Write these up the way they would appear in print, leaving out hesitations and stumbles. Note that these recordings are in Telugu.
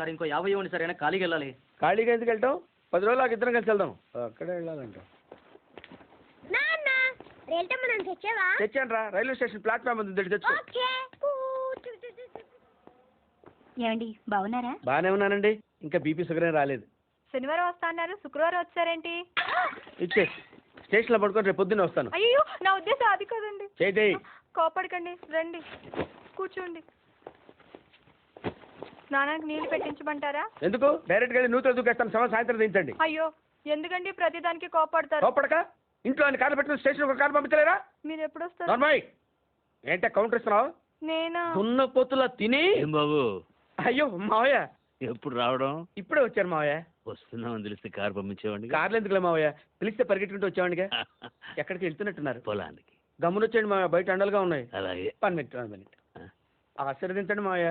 సార్ ఇంకో 50 ఇవ్వండి సార్, అయినా ఖాళీకి వెళ్ళాలి. ఖాళీగా ఎందుకు వెళ్తాం? 10 రోజులు నాకు ఇద్దరం కలిసి వెళ్దాం. అక్కడే వెళ్ళాలంట. తెచ్చాను రా, రైల్వే స్టేషన్ ప్లాట్ఫామ్ ఉంది, తెచ్చు. ఏమండి బాగున్నారా? బాగానే ఉన్నానండి, ఇంకా బీపీ షుగర్ ఏం రాలేదు. శనివారం వస్తా అన్నారు, శుక్రవారం వచ్చారేంటి? ఇచ్చేసి స్టేషన్లో పడుకొని రేపు పొద్దున్నే వస్తాను. అయ్యో నా ఉద్దేశం అది కదండి. చేయి. కోపడకండి, రండి కూర్చోండి. స్నానానికి నీళ్లు పెట్టించమంటారా? ఎందుకు? డైరెక్ట్ గా నూతులు దూకేస్తాను, సాయంత్రం దించండి. అయ్యో ఎందుకండి ప్రతిదానికి కోపడతారు? కోపడక ఇంట్లో అన్ని కార్లు పెట్టిన స్టేషన్ ఒక కారు పంపించలేరా? మీరు ఎప్పుడు వస్తారు? నార్మల్ ఏంటే కౌంటర్ ఇస్తున్నావు? నేనా? ఉన్న పొత్తులా తిని. ఏం బాబు అయ్యో మావయ్య ఎప్పుడు రావడం? ఇప్పుడే వచ్చారు మావయ్య. వస్తున్నామని తెలిస్తే కారు పంపించేవాడిని. కార్లు ఎందుకులే మావయ్య, పిలిస్తే పరిగెట్టుకుంటూ వచ్చేవాడిగా. ఎక్కడికి వెళ్తున్నట్టున్నారు? పొలానికి. గమ్మునొచ్చేయండి మావయ్య, బయట అండలుగా ఉన్నాయి. అలాగే. 1 మినిట్ ఆశీర్వదించండి మావయ్య.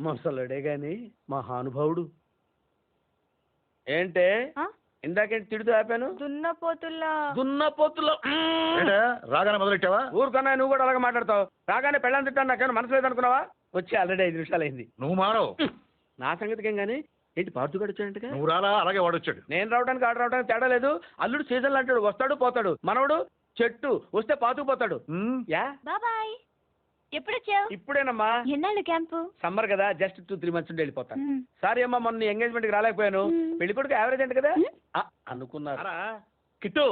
మొసలుడే గాని మహానుభావుడు. ఏంటే ఇందాకేంటి తిడుతూ ఆపాను? దున్నపోతుల్లో రాగానే మొదలెట్టావా? ఊరుకన్నా నువ్వు కూడా అలాగే మాట్లాడతావు. రాగానే పెళ్ళని తిట్టాను, నాకేమైనా మనసు లేదనుకున్నావా? వచ్చి ఆల్రెడీ 5 నిమిషాలు అయింది. నువ్వు మారవు. నా సంగతికేం గానీ ఏంటి పార్తుగాడు వచ్చాడంటగా? నువ్వు రాలా, అలాగే వాడొచ్చాడు. నేను రావడానికి ఆడు రావడానికి తేడా లేదు. అల్లుడు సీజన్లు అంటాడు, వస్తాడు పోతాడు. మనవడు చెట్టు వస్తే పాతుకుపోతాడు. యా బాబాయ్, ఎప్పుడు వచ్చావు? ఇప్పుడేనమ్మా. ఎన్నాళ్ళు క్యాంపు? సమ్మర్ కదా, జస్ట్ 2-3 మంత్స్ ఉండి వెళ్ళిపోతాను. సారీ అమ్మా, మొన్న ఎంగేజ్మెంట్ కి రాలేకపోయాను. పెళ్లి కొడుకు యావరేజ్ అంట కదా అనుకున్నారు. కిట్టు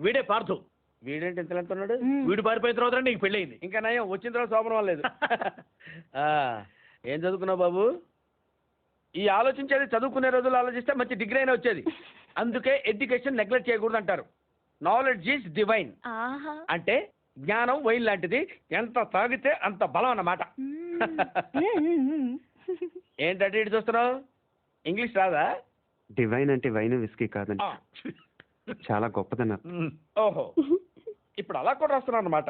వీడే పార్థు. వీడేంటి ఇంత ఎంత ఉన్నాడు? వీడు పారిపోయిన తర్వాత నీకు పెళ్ళయింది. ఇంకా నయం, వచ్చిన తర్వాత శోభనం లేదు. ఏం చదువుకున్నావు బాబు? ఈ ఆలోచించేది చదువుకునే రోజులు ఆలోచిస్తే మంచి డిగ్రీ అయినా వచ్చేది. అందుకే ఎడ్యుకేషన్ నెగ్లెక్ట్ చేయకూడదు అంటారు. Knowledge is divine. అంటే జ్ఞానం వైన్ లాంటిది, ఎంత తాగితే అంత బలం అన్నమాట. ఏంటంటే ఇటు చూస్తున్నావు? ఇంగ్లీష్ రాదా? డివైన్ అంటే వైన్ విస్కీ కాదండి, చాలా గొప్పదన్నారు. ఓహో, ఇప్పుడు అలా కూడా రాస్తున్నావు అన్నమాట.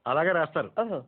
అలాగే రాస్తారు. ఓహో